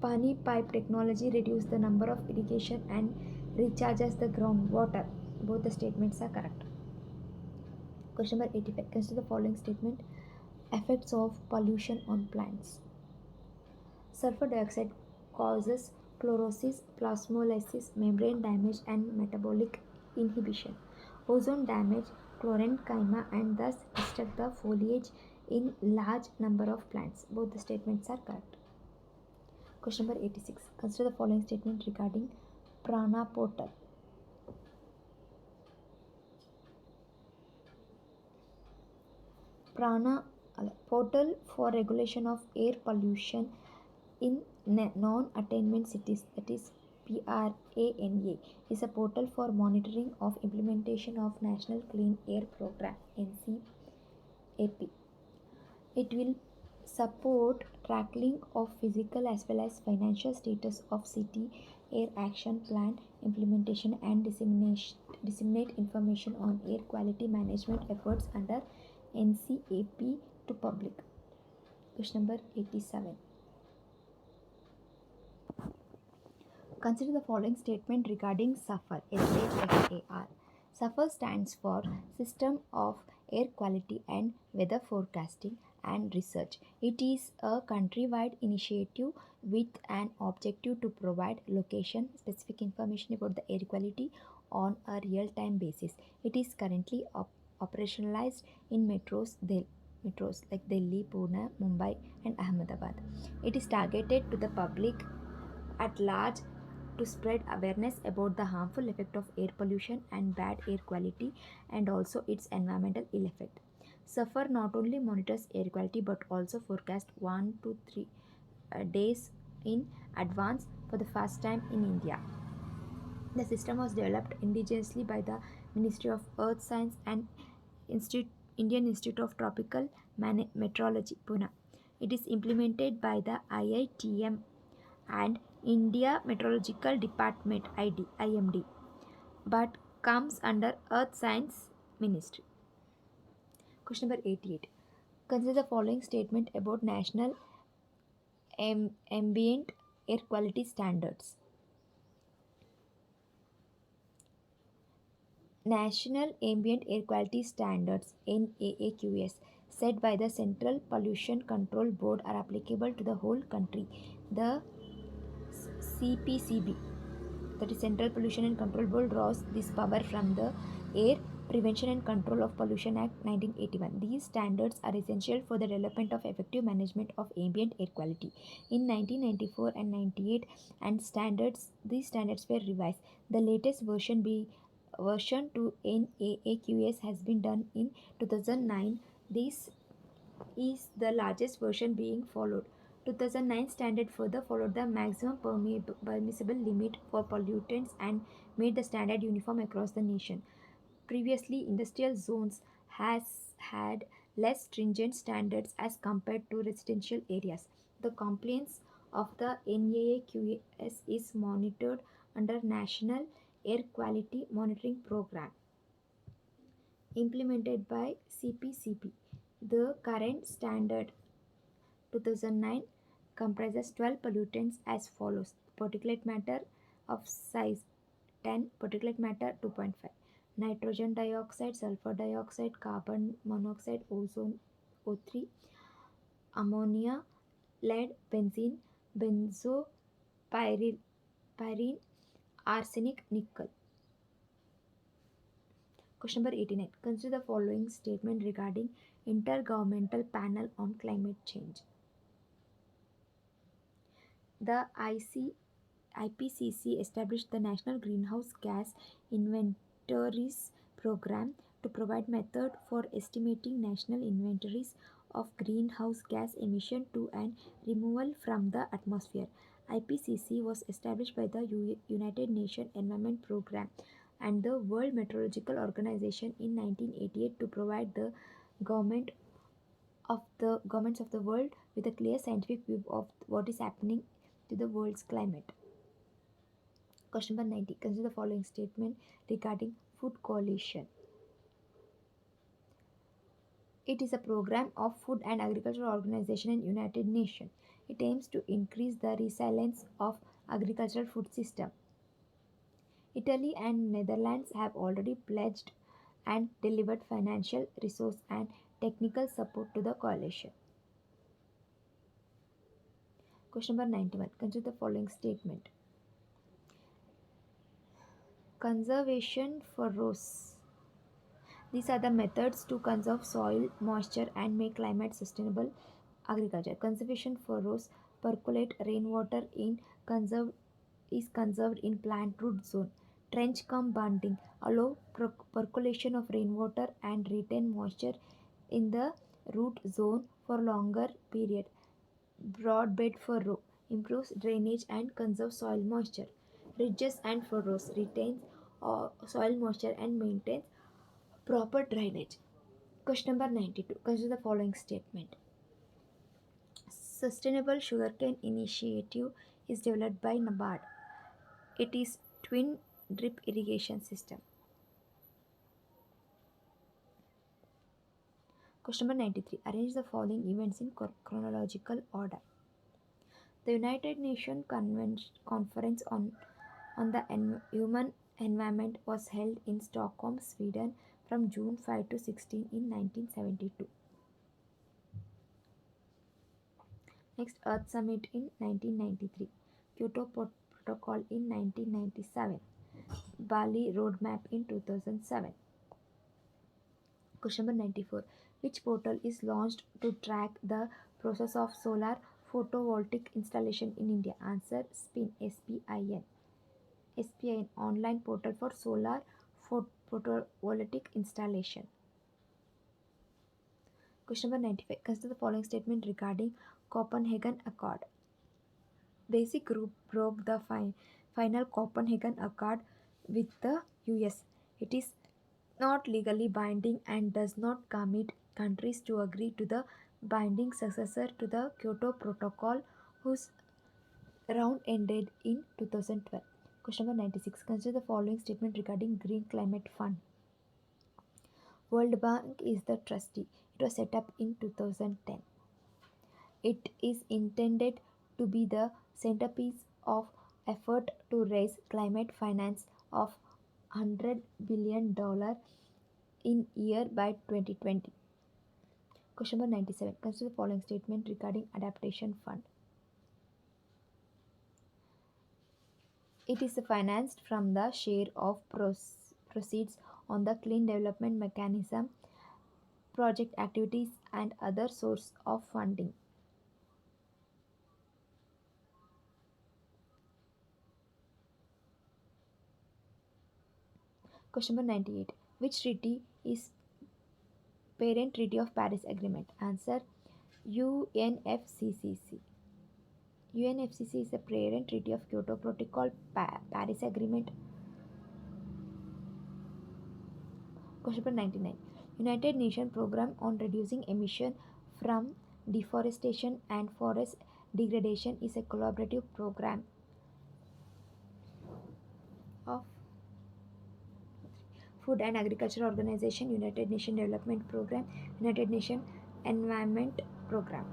Pani pipe technology reduces the number of irrigation and recharges the groundwater. Both the statements are correct. Question number 85. Consider the following statement. Effects of pollution on plants. Sulfur dioxide causes chlorosis, plasmolysis, membrane damage, and metabolic inhibition. Ozone damage chlorine and thus disrupt the foliage in large number of plants. Both the statements are correct. Question number 86. Consider the following statement regarding prana portal. Prana portal for regulation of air pollution in non-attainment cities, that is PRANA, is a portal for monitoring of implementation of National Clean Air Program NCAP. It will support tracking of physical as well as financial status of city air action plan implementation and disseminate information on air quality management efforts under NCAP to public. Question number 87. Consider the following statement regarding SAFAR. SAFAR. SAFAR stands for System of Air Quality and Weather Forecasting and Research. It is a countrywide initiative with an objective to provide location specific information about the air quality on a real-time basis. It is currently operationalized in metros like Delhi, Pune, Mumbai, and Ahmedabad. It is targeted to the public at large to spread awareness about the harmful effect of air pollution and bad air quality and also its environmental ill effect. SAFAR not only monitors air quality but also forecasts 1 to 3 days in advance for the first time in India. The system was developed indigenously by the Ministry of Earth Science and Indian Institute of Tropical Metrology, Pune. It is implemented by the IITM and India Meteorological Department IMD, but comes under Earth Science Ministry. Question number 88. Consider the following statement about national ambient air quality standards. National Ambient Air Quality Standards NAAQS set by the Central Pollution Control Board are applicable to the whole country. The CPCB, that is Central Pollution and Control Board, draws this power from the Air Prevention and Control of Pollution Act 1981. These standards are essential for the development of effective management of ambient air quality. In 1994 and 98, and these standards were revised. The latest version to NAAQS has been done in 2009. This is the largest version being followed. 2009 standard further followed the maximum permissible limit for pollutants and made the standard uniform across the nation. Previously, industrial zones has had less stringent standards as compared to residential areas. The compliance of the NAAQS is monitored under National Air Quality Monitoring Program implemented by CPCB. The current standard 2009 comprises 12 pollutants as follows: particulate matter of size 10, particulate matter 2.5, nitrogen dioxide, sulfur dioxide, carbon monoxide, ozone O3, ammonia, lead, benzene, benzopyrene, arsenic, nickel. Question number 89. Consider the following statement regarding Intergovernmental Panel on Climate Change. The IPCC established the National Greenhouse Gas Inventories Program to provide method for estimating national inventories of greenhouse gas emission to and removal from the atmosphere. IPCC was established by the United Nations Environment Program and the World Meteorological Organization in 1988 to provide the government governments of the world with a clear scientific view of what is happening to the world's climate. Question number 90. Consider the following statement regarding Food Coalition. It is a program of Food and Agricultural Organization and United Nations. It aims to increase the resilience of agricultural food system. Italy and Netherlands have already pledged and delivered financial resource and technical support to the coalition. Question number 91. Consider the following statement. Conservation for rose. These are the methods to conserve soil moisture and make climate sustainable agriculture. Conservation furrows percolate rainwater in conserved is conserved in plant root zone. Trench cum bunding allow percolation of rainwater and retain moisture in the root zone for longer period. Broadbed furrow improves drainage and conserves soil moisture. Ridges and furrows retains soil moisture and maintains proper drainage. Question number 92. Consider the following statement. Sustainable Sugarcane Initiative is developed by NABARD. It is twin drip irrigation system. Question number 93. Arrange the following events in chronological order. The United Nations Conference on the Human Environment was held in Stockholm, Sweden from June 5 to 16 in 1972. Next, Earth Summit in 1993. Kyoto Protocol in 1997. Bali Roadmap in 2007. Question number 94. Which portal is launched to track the process of solar photovoltaic installation in India? Answer: SPIN, SPIN. SPIN, online portal for solar photovoltaic installation. Question number 95. Consider the following statement regarding Copenhagen Accord. Basic Group broke the final Copenhagen Accord with the US. It is not legally binding and does not commit countries to agree to the binding successor to the Kyoto Protocol, whose round ended in 2012. Question number 96. Consider the following statement regarding Green Climate Fund. World Bank is the trustee. It was set up in 2010. It is intended to be the centerpiece of effort to raise climate finance of $100 billion in year by 2020. Question number 97. Consider the following statement regarding Adaptation Fund. It is financed from the share of proceeds on the Clean Development Mechanism, project activities, and other source of funding. Question number 98. Which treaty is parent treaty of Paris Agreement? Answer: UNFCCC. UNFCCC is a parent treaty of Kyoto Protocol, Paris Agreement. Question number 99. United Nations Program on Reducing Emission from Deforestation and Forest Degradation is a collaborative program of Food and Agriculture Organization, United Nations Development Program, United Nations Environment Program.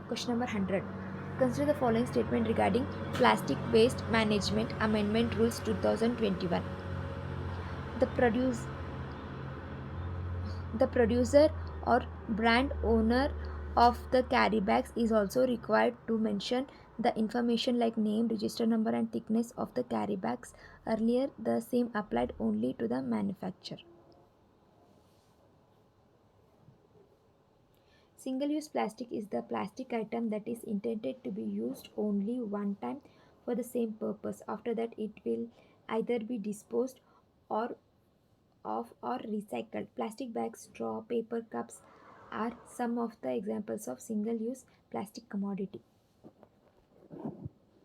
Question number 100. Consider the following statement regarding Plastic Waste Management Amendment Rules 2021. The produce The producer or brand owner of the carry bags is also required to mention the information like name, register number, and thickness of the carry bags. Earlier, the same applied only to the manufacturer. Single-use plastic is the plastic item that is intended to be used only one time for the same purpose. After that, it will either be disposed or of or recycled. Plastic bags, straw, paper cups are some of the examples of single-use plastic commodity.